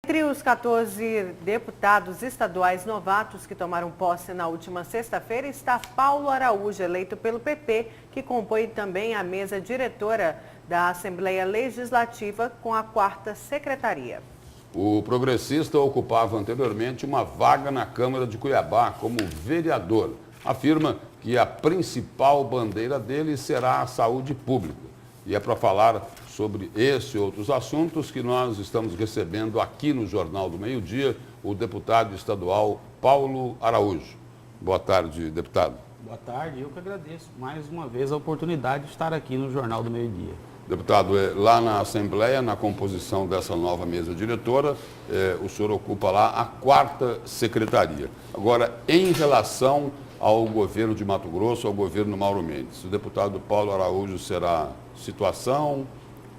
Entre os 14 deputados estaduais novatos que tomaram posse na última sexta-feira está Paulo Araújo, eleito pelo PP, que compõe também a mesa diretora da Assembleia Legislativa com a 4ª Secretaria. O progressista ocupava anteriormente uma vaga na Câmara de Cuiabá como vereador. Afirma que a principal bandeira dele será a saúde pública. E é para falar sobre esse e outros assuntos que nós estamos recebendo aqui no Jornal do Meio-Dia o deputado estadual Paulo Araújo. Boa tarde, deputado. Boa tarde, eu que agradeço mais uma vez a oportunidade de estar aqui no Jornal do Meio-Dia. Deputado, lá na Assembleia, na composição dessa nova mesa diretora, o senhor ocupa lá a 4ª Secretaria. Agora, em relação ao governo de Mato Grosso, ao governo Mauro Mendes, o deputado Paulo Araújo será situação,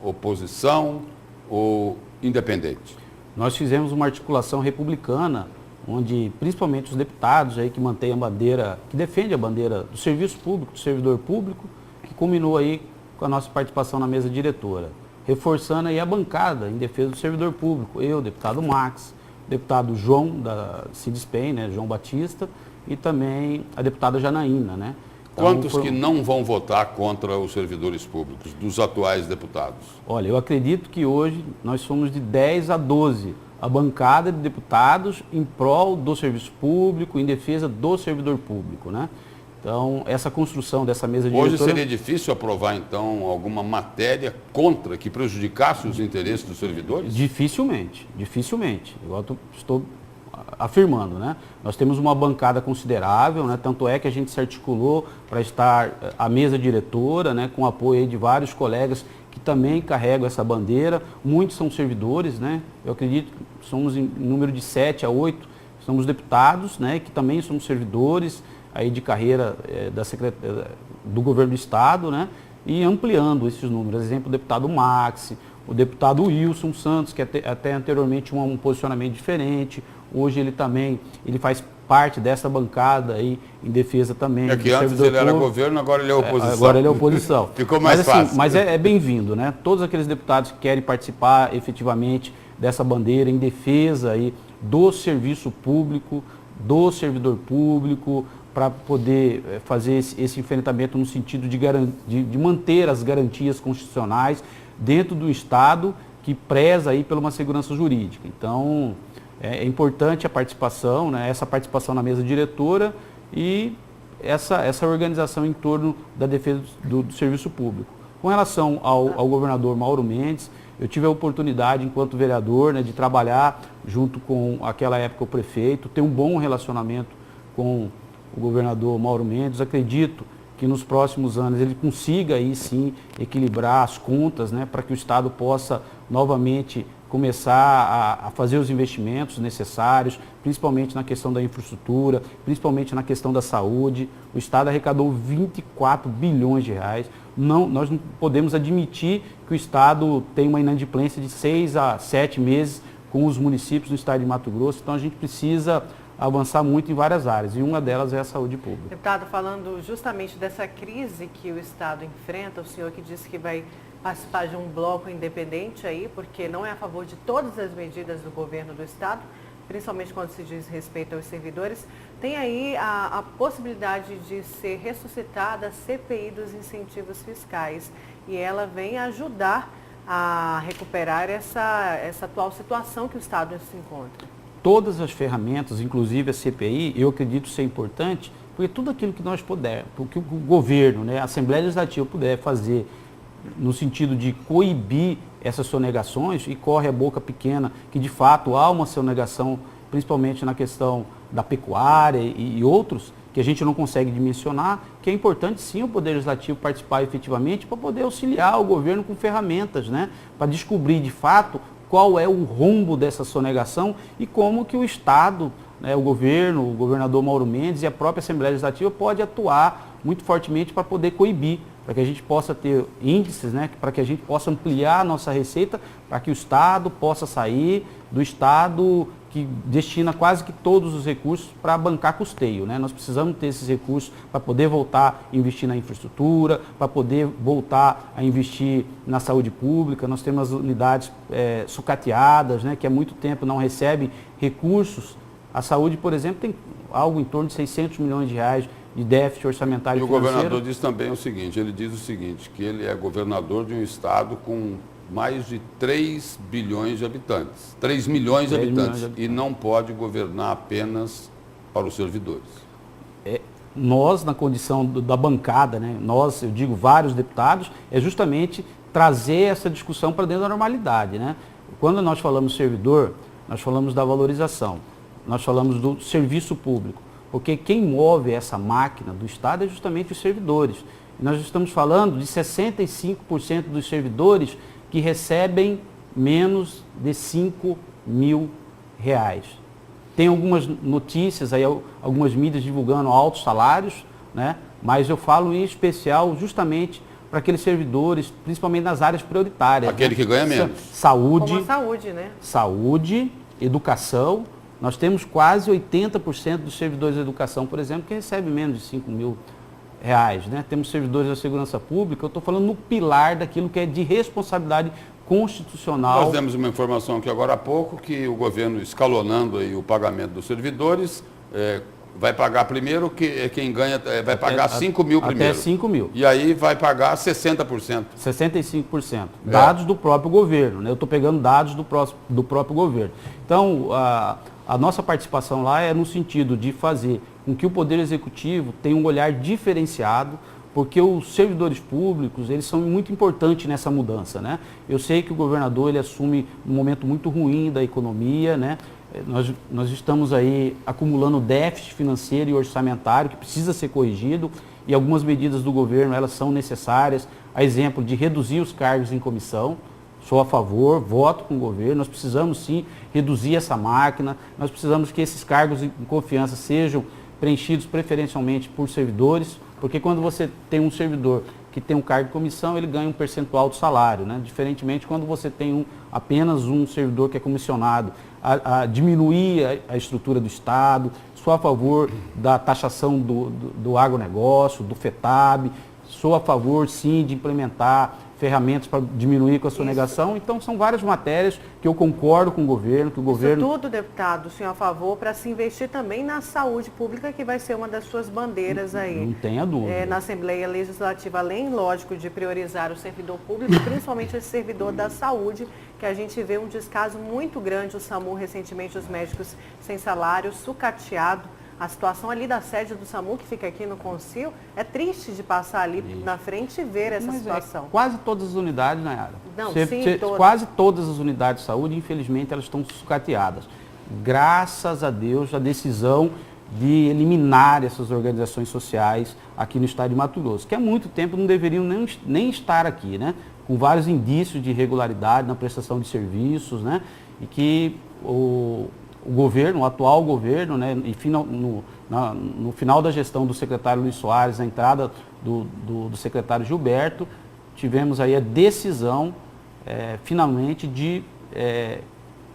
oposição ou independente? Nós fizemos uma articulação republicana, onde principalmente os deputados aí que mantêm a bandeira, que defendem a bandeira do serviço público, do servidor público, que culminou aí com a nossa participação na mesa diretora, reforçando aí a bancada em defesa do servidor público. Eu, deputado Max, deputado João da Cidespen, né, João Batista, e também a deputada Janaína, né? Quantos que não vão votar contra os servidores públicos, dos atuais deputados? Olha, eu acredito que hoje nós somos de 10 a 12, a bancada de deputados em prol do serviço público, em defesa do servidor público, né? Então, essa construção dessa mesa diretora... Hoje seria difícil aprovar, então, alguma matéria contra, que prejudicasse os interesses dos servidores? Dificilmente, dificilmente. Igual eu estou afirmando, né? Nós temos uma bancada considerável, né? Tanto é que a gente se articulou para estar a mesa diretora, né? Com apoio aí de vários colegas que também carregam essa bandeira. Muitos são servidores, né? Eu acredito que somos em número de 7 a 8, somos deputados, né? Que também somos servidores aí de carreira do governo do estado, né? E ampliando esses números. Exemplo, o deputado Max, o deputado Wilson Santos, que até anteriormente tinha um posicionamento diferente. Hoje ele faz parte dessa bancada aí em defesa também. É que antes ele era governo, agora ele é oposição. Agora ele é oposição. Ficou mais fácil. Mas é bem-vindo, né? Todos aqueles deputados que querem participar efetivamente dessa bandeira em defesa aí do serviço público, do servidor público, para poder fazer esse enfrentamento no sentido de manter as garantias constitucionais dentro do Estado que preza aí por uma segurança jurídica. Então, é importante a participação, né, essa participação na mesa diretora e essa organização em torno da defesa do serviço público. Com relação ao governador Mauro Mendes, eu tive a oportunidade, enquanto vereador, né, de trabalhar junto com, aquela época, o prefeito, ter um bom relacionamento com o governador Mauro Mendes. Acredito que nos próximos anos ele consiga aí sim equilibrar as contas, né, para que o Estado possa novamente começar a fazer os investimentos necessários, principalmente na questão da infraestrutura, principalmente na questão da saúde. O Estado arrecadou 24 bilhões de reais. Nós não podemos admitir que o Estado tem uma inadimplência de 6 a 7 meses com os municípios do Estado de Mato Grosso. Então a gente precisa avançar muito em várias áreas, e uma delas é a saúde pública. Deputado, falando justamente dessa crise que o Estado enfrenta, o senhor que disse que vai participar de um bloco independente aí, porque não é a favor de todas as medidas do governo do Estado, principalmente quando se diz respeito aos servidores, tem aí a possibilidade de ser ressuscitada a CPI dos incentivos fiscais, e ela vem ajudar a recuperar essa atual situação que o Estado se encontra. Todas as ferramentas, inclusive a CPI, eu acredito ser importante, porque tudo aquilo que nós puder, que o governo, né, a Assembleia Legislativa puder fazer no sentido de coibir essas sonegações, e corre a boca pequena que de fato há uma sonegação, principalmente na questão da pecuária e outros, que a gente não consegue dimensionar, que é importante sim o Poder Legislativo participar efetivamente para poder auxiliar o governo com ferramentas, né, para descobrir de fato qual é o rumbo dessa sonegação e como que o Estado, né, o governo, o governador Mauro Mendes e a própria Assembleia Legislativa pode atuar muito fortemente para poder coibir, para que a gente possa ter índices, né, para que a gente possa ampliar a nossa receita, para que o Estado possa sair do estado que destina quase que todos os recursos para bancar custeio, né? Nós precisamos ter esses recursos para poder voltar a investir na infraestrutura, para poder voltar a investir na saúde pública. Nós temos as unidades sucateadas, né, que há muito tempo não recebem recursos. A saúde, por exemplo, tem algo em torno de 600 milhões de reais de déficit orçamentário e financeiro. O governador diz também o seguinte, ele diz o seguinte, que ele é governador de um estado com mais de 3 bilhões de habitantes, 3 milhões de habitantes, e não pode governar apenas para os servidores. Nós, na condição da bancada, né, nós, eu digo vários deputados, é justamente trazer essa discussão para dentro da normalidade, né? Quando nós falamos servidor, nós falamos da valorização, nós falamos do serviço público, porque quem move essa máquina do Estado é justamente os servidores. E nós estamos falando de 65% dos servidores que recebem menos de 5 mil reais. Tem algumas notícias, aí, algumas mídias divulgando altos salários, né? Mas eu falo em especial justamente para aqueles servidores, principalmente nas áreas prioritárias. Aquele, né, que ganha menos. Saúde. Como a saúde, né? Saúde, educação. Nós temos quase 80% dos servidores da educação, por exemplo, que recebem menos de 5 mil reais, né? Temos servidores da segurança pública, eu estou falando no pilar daquilo que é de responsabilidade constitucional. Nós demos uma informação aqui agora há pouco, que o governo, escalonando aí o pagamento dos servidores, vai pagar primeiro, quem ganha vai pagar 5 mil primeiro. Até 5 mil. E aí vai pagar 60%. 65%. Dados do próprio governo, né? Eu estou pegando dados do próprio governo. Então, a nossa participação lá é no sentido de fazer com que o Poder Executivo tenha um olhar diferenciado, porque os servidores públicos, eles são muito importantes nessa mudança, né? Eu sei que o governador, ele assume um momento muito ruim da economia, né? Nós estamos aí acumulando déficit financeiro e orçamentário que precisa ser corrigido, e algumas medidas do governo, elas são necessárias, a exemplo de reduzir os cargos em comissão. Sou a favor, voto com o governo, nós precisamos sim reduzir essa máquina, nós precisamos que esses cargos em confiança sejam preenchidos preferencialmente por servidores, porque quando você tem um servidor que tem um cargo de comissão, ele ganha um percentual do salário, né? Diferentemente quando você tem apenas um servidor que é comissionado, a diminuir a estrutura do Estado. Sou a favor da taxação do agronegócio, do FETAB, sou a favor sim de implementar ferramentas para diminuir com a sonegação. Então, são várias matérias que eu concordo com o governo, que o governo... Isso tudo, deputado, o senhor a favor para se investir também na saúde pública, que vai ser uma das suas bandeiras aí. Não tenha dúvida. Na Assembleia Legislativa, além, lógico, de priorizar o servidor público, principalmente esse servidor da saúde, que a gente vê um descaso muito grande, o SAMU, recentemente, os médicos sem salário, sucateado. A situação ali da sede do SAMU, que fica aqui no Concil, é triste de passar ali na frente e ver essa situação. Quase todas as unidades, Nayara. Não, todas. Quase todas as unidades de saúde, infelizmente, elas estão sucateadas. Graças a Deus, a decisão de eliminar essas organizações sociais aqui no estado de Mato Grosso, que há muito tempo não deveriam nem estar aqui, né? Com vários indícios de irregularidade na prestação de serviços, né? E que o governo, o atual governo, né, e no final da gestão do secretário Luiz Soares, na entrada do secretário Gilberto, tivemos aí a decisão, finalmente, de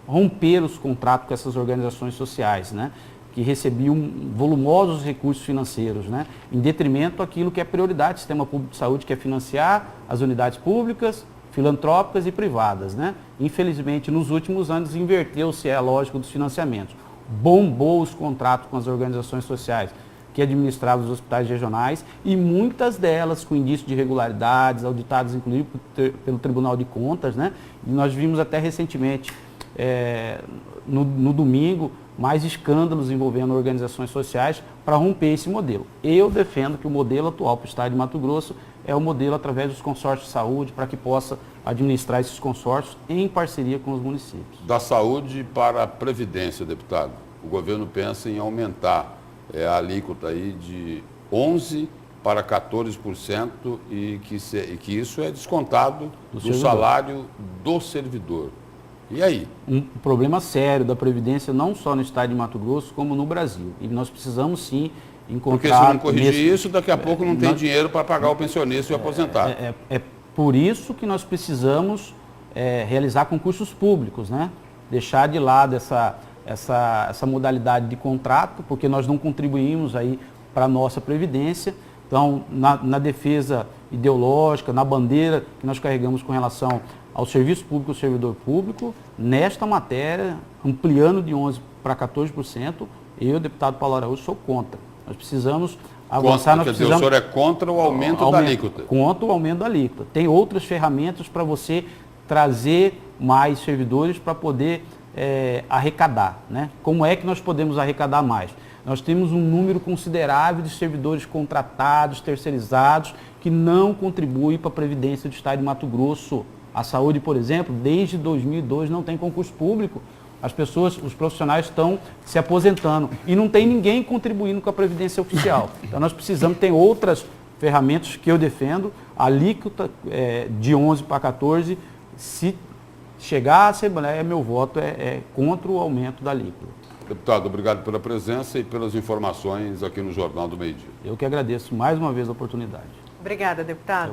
romper os contratos com essas organizações sociais, né, que recebiam volumosos recursos financeiros, né, em detrimento daquilo que é prioridade do sistema público de saúde, que é financiar as unidades públicas, filantrópicas e privadas, né? Infelizmente, nos últimos anos, inverteu-se a lógica dos financiamentos. Bombou os contratos com as organizações sociais que administravam os hospitais regionais, e muitas delas com indício de irregularidades, auditadas inclusive pelo Tribunal de Contas, né? E nós vimos até recentemente, no domingo, mais escândalos envolvendo organizações sociais para romper esse modelo. Eu defendo que o modelo atual para o estado de Mato Grosso é o modelo através dos consórcios de saúde, para que possa administrar esses consórcios em parceria com os municípios. Da saúde para a previdência, deputado, o governo pensa em aumentar a alíquota aí de 11% para 14% e que isso é descontado do salário do servidor. E aí? Um problema sério da Previdência, não só no estado de Mato Grosso, como no Brasil. E nós precisamos sim encontrar... Porque se não corrigir isso, daqui a pouco não tem dinheiro para pagar o pensionista e o aposentado. É por isso que nós precisamos realizar concursos públicos, né? Deixar de lado essa modalidade de contrato, porque nós não contribuímos aí para a nossa Previdência. Então, na defesa ideológica, na bandeira que nós carregamos com relação ao serviço público e ao servidor público, nesta matéria, ampliando de 11% para 14%, eu, deputado Paulo Araújo, sou contra. Nós precisamos avançar. Quer dizer, o senhor é contra o aumento da alíquota? Contra o aumento da alíquota. Tem outras ferramentas para você trazer mais servidores para poder arrecadar, né? Como é que nós podemos arrecadar mais? Nós temos um número considerável de servidores contratados, terceirizados, que não contribuem para a Previdência do Estado de Mato Grosso. A saúde, por exemplo, desde 2002 não tem concurso público. As pessoas, os profissionais estão se aposentando e não tem ninguém contribuindo com a Previdência Oficial. Então nós precisamos ter outras ferramentas que eu defendo, a alíquota de 11 para 14, se chegar à Assembleia, meu voto é contra o aumento da alíquota. Deputado, obrigado pela presença e pelas informações aqui no Jornal do Meio Dia. Eu que agradeço mais uma vez a oportunidade. Obrigada, deputado.